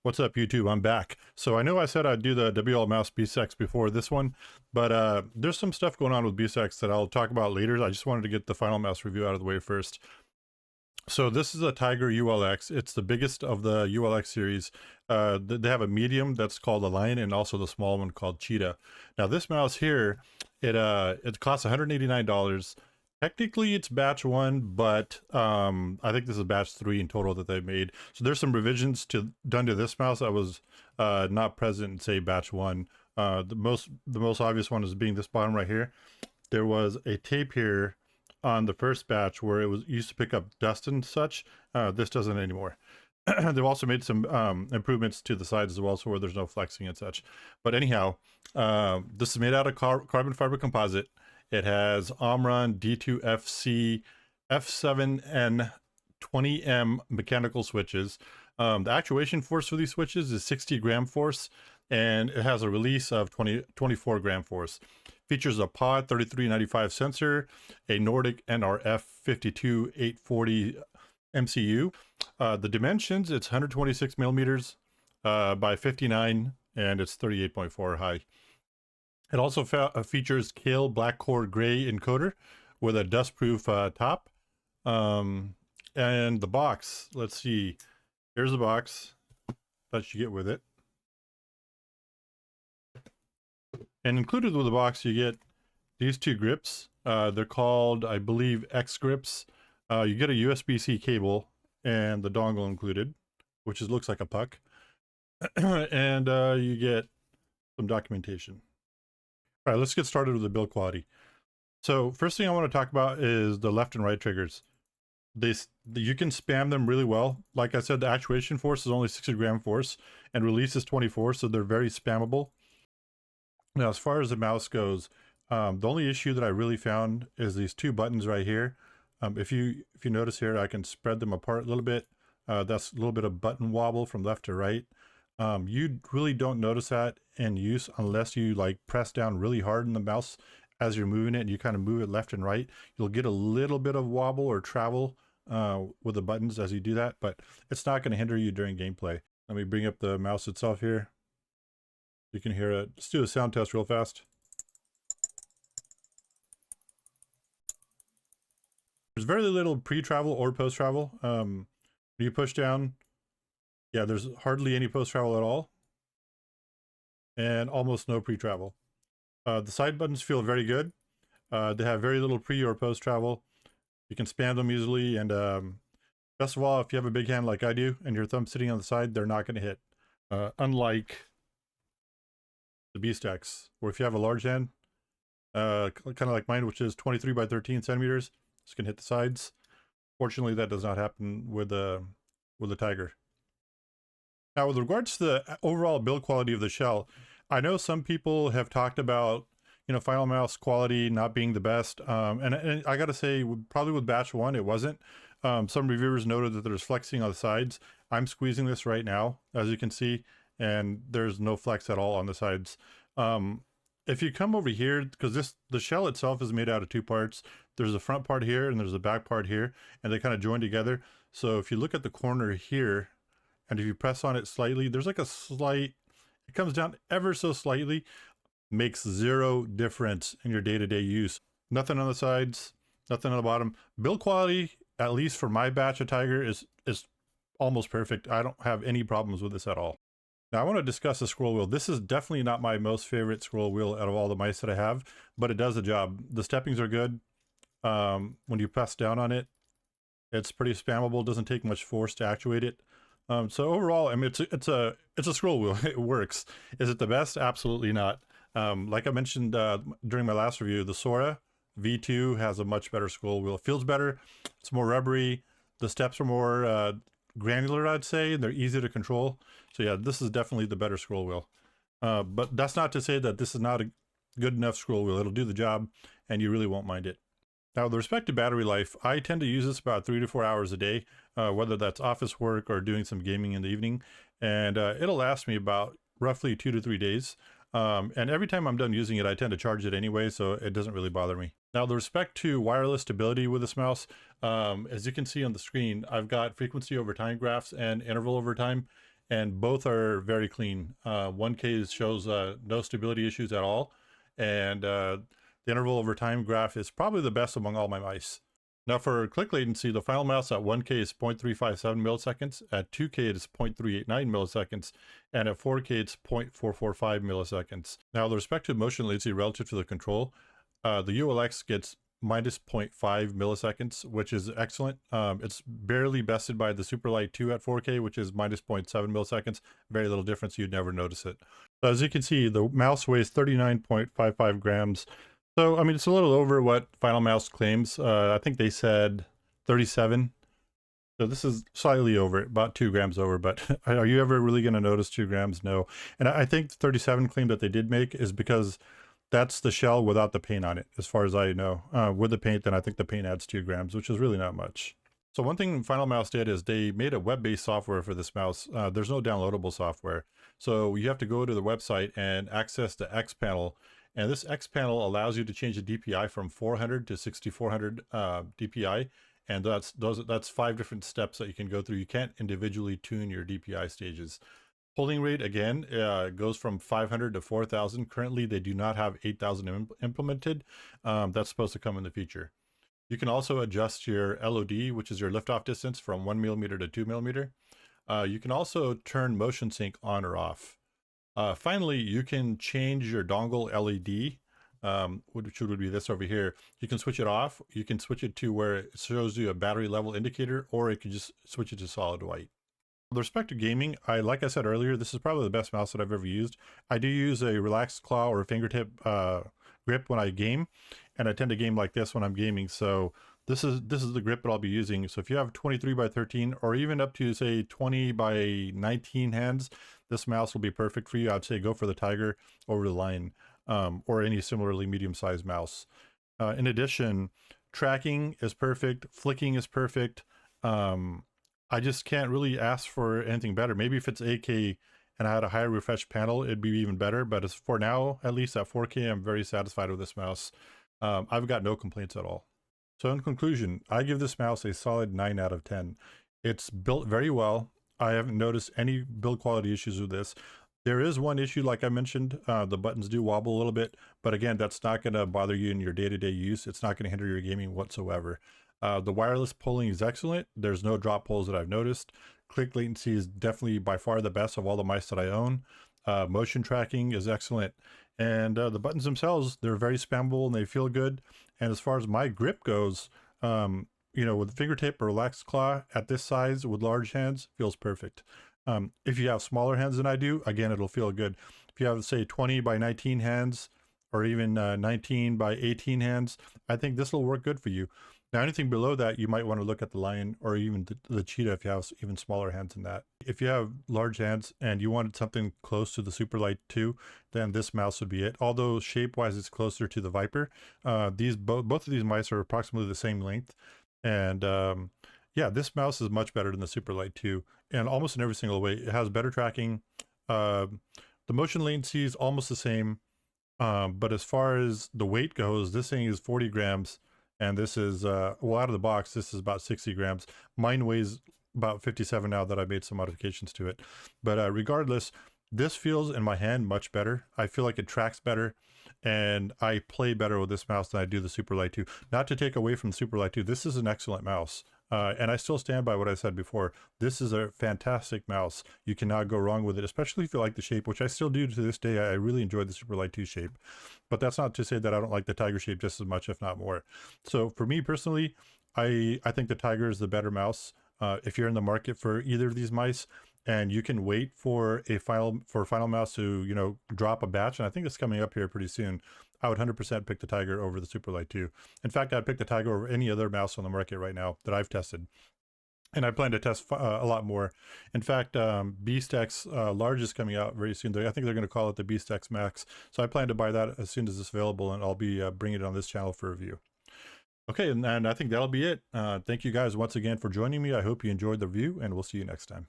What's up, YouTube? I'm back. So I know I said I'd do the WL Mouse BSEX before this one, but there's some stuff going on with BSEX that I'll talk about later. I just wanted to get the Finalmouse review out of the way first. So this is a Tiger ULX. It's the biggest of the ULX series. They have a medium that's called the Lion and also the small one called Cheetah. Now this mouse here, it costs $189. Technically it's batch 1, but I think this is batch 3 in total that they've made. So there's some revisions done to this mouse that was not present in, say, batch 1. The most obvious one is being this bottom right here. There was a tape here on the first batch where it was used to pick up dust and such. This doesn't anymore. They've also made some improvements to the sides as well, so where there's no flexing and such. But anyhow, this is made out of carbon fiber composite. It has Omron D2FC F7N 20M mechanical switches. The actuation force for these switches is 60 gram force, and it has a release of 24 gram force. Features a pod 3395 sensor, a Nordic NRF 52840 MCU. The dimensions, it's 126 millimeters by 59, and it's 38.4 high. It also features Kale Black Core Gray encoder with a dust-proof top. And the box, let's see. Here's the box that you get with it. And included with the box, you get these two grips. They're called, I believe, X grips. You get a USB-C cable and the dongle included, which looks like a puck. And you get some documentation. All right, let's get started with the build quality. So first thing I want to talk about is the left and right triggers. You can spam them really well. Like I said, the actuation force is only 60 gram force and release is 24, so they're very spammable. Now, as far as the mouse goes, the only issue that I really found is these two buttons right here. If you notice here, I can spread them apart a little bit. That's a little bit of button wobble from left to right. You really don't notice that in use unless you like press down really hard in the mouse as you're moving it and you kind of move it left and right. You'll get a little bit of wobble or travel with the buttons as you do that, but it's not going to hinder you during gameplay. Let me bring up the mouse itself here. You can hear it. Let's do a sound test real fast. There's very little pre-travel or post-travel. When you push down, yeah, there's hardly any post-travel at all. And almost no pre-travel. The side buttons feel very good. They have very little pre or post-travel. You can spam them easily. And best of all, if you have a big hand like I do and your thumb's sitting on the side, they're not going to hit. Unlike the BSEX, where if you have a large hand, kind of like mine, which is 23 by 13 centimeters, it's going to hit the sides. Fortunately, that does not happen with the Tiger. Now, with regards to the overall build quality of the shell, I know some people have talked about, Finalmouse quality not being the best. And I got to say, probably with batch 1, it wasn't. Some reviewers noted that there's flexing on the sides. I'm squeezing this right now, as you can see, and there's no flex at all on the sides. If you come over here, because the shell itself is made out of two parts. There's a front part here and there's a back part here, and they kind of join together. So if you look at the corner here, and if you press on it slightly, there's like a slight, it comes down ever so slightly, makes zero difference in your day-to-day use. Nothing on the sides, nothing on the bottom. Build quality, at least for my batch of Tiger, is almost perfect. I don't have any problems with this at all. Now I want to discuss the scroll wheel. This is definitely not my most favorite scroll wheel out of all the mice that I have, but it does the job. The steppings are good. When you press down on it, it's pretty spammable. Doesn't take much force to actuate it. So overall, I mean, it's a scroll wheel. It works. Is it the best? Absolutely not. Like I mentioned during my last review, the Sora V2 has a much better scroll wheel. It feels better. It's more rubbery. The steps are more granular, I'd say. They're easy to control. So yeah, this is definitely the better scroll wheel. But that's not to say that this is not a good enough scroll wheel. It'll do the job, and you really won't mind it. Now, with respect to battery life, I tend to use this about 3 to 4 hours a day, whether that's office work or doing some gaming in the evening. And it'll last me about roughly 2 to 3 days. And every time I'm done using it, I tend to charge it anyway, so it doesn't really bother me. Now, with respect to wireless stability with this mouse, as you can see on the screen, I've got frequency over time graphs and interval over time. and both are very clean. 1K shows no stability issues at all, and the interval over time graph is probably the best among all my mice. Now for click latency, the Finalmouse at 1K is 0.357 milliseconds, at 2K it is 0.389 milliseconds, and at 4K it's 0.445 milliseconds. Now with respect to motion latency relative to the control, the ULX gets minus 0.5 milliseconds, which is excellent. It's barely bested by the Superlight 2 at 4K, which is minus 0.7 milliseconds. Very little difference, you'd never notice it. So as you can see, the mouse weighs 39.55 grams. So, I mean, it's a little over what Finalmouse claims. I think they said 37. So this is slightly over, about 2 grams over, but are you ever really going to notice 2 grams? No. And I think the 37 claim that they did make is because that's the shell without the paint on it, as far as I know. With the paint, then I think the paint adds 2 grams, which is really not much. So one thing Finalmouse did is they made a web-based software for this mouse. There's no downloadable software. So you have to go to the website and access the XPANEL. And this XPANEL allows you to change the DPI from 400 to 6400 DPI. And that's 5 different steps that you can go through. You can't individually tune your DPI stages. Polling rate, again, goes from 500 to 4,000. Currently, they do not have 8,000 implemented. That's supposed to come in the future. You can also adjust your LOD, which is your liftoff distance, from 1 millimeter to 2 millimeter. You can also turn motion sync on or off. Finally, you can change your dongle LED, which would be this over here. You can switch it off. You can switch it to where it shows you a battery level indicator, or it can just switch it to solid white. With respect to gaming, like I said earlier, this is probably the best mouse that I've ever used. I do use a relaxed claw or fingertip grip when I game, and I tend to game like this when I'm gaming. So this is the grip that I'll be using. So if you have 23 by 13 or even up to say 20 by 19 hands, this mouse will be perfect for you. I'd say go for the Tiger over the Lion, or any similarly medium-sized mouse. In addition, tracking is perfect, flicking is perfect. I just can't really ask for anything better. Maybe if it's 8K and I had a higher refresh panel, it'd be even better. But as for now, at least at 4K, I'm very satisfied with this mouse. I've got no complaints at all. So in conclusion, I give this mouse a solid 9 out of 10. It's built very well. I haven't noticed any build quality issues with this. There is one issue, like I mentioned, the buttons do wobble a little bit, but again, that's not going to bother you in your day-to-day use. It's not going to hinder your gaming whatsoever. The wireless polling is excellent. There's no drop pulls that I've noticed. Click latency is definitely by far the best of all the mice that I own. Motion tracking is excellent. And the buttons themselves, they're very spammable and they feel good. And as far as my grip goes, you know, with fingertip or relaxed claw at this size with large hands, feels perfect. If you have smaller hands than I do, again, it'll feel good. If you have, say, 20 by 19 hands, or even 19 by 18 hands, I think this will work good for you. Now, anything below that, you might want to look at the Lion or even the Cheetah if you have even smaller hands than that. If you have large hands and you wanted something close to the Superlight 2, then this mouse would be it. Although shape-wise, it's closer to the Viper. Both of these mice are approximately the same length. And yeah, this mouse is much better than the Superlight 2, and almost in every single way. It has better tracking. The motion latency is almost the same. But as far as the weight goes, this thing is 40 grams. And this is, well, out of the box, this is about 60 grams. Mine weighs about 57 now that I made some modifications to it. But regardless, this feels in my hand much better. I feel like it tracks better, and I play better with this mouse than I do the Superlight 2. Not to take away from the Superlight 2, this is an excellent mouse. And I still stand by what I said before. This is a fantastic mouse. You cannot go wrong with it, especially if you like the shape, which I still do to this day. I really enjoy the Superlight 2 shape. But that's not to say that I don't like the Tiger shape just as much, if not more. So for me personally, I think the Tiger is the better mouse. If you're in the market for either of these mice, and you can wait for Finalmouse to, you know, drop a batch, and I think it's coming up here pretty soon, I would 100% pick the Tiger over the Superlight 2. In fact, I'd pick the Tiger over any other mouse on the market right now that I've tested. And I plan to test a lot more. In fact, BeastX Large is coming out very soon. I think they're going to call it the BeastX Max. So I plan to buy that as soon as it's available, and I'll be bringing it on this channel for review. Okay, and I think that'll be it. Thank you guys once again for joining me. I hope you enjoyed the review, and we'll see you next time.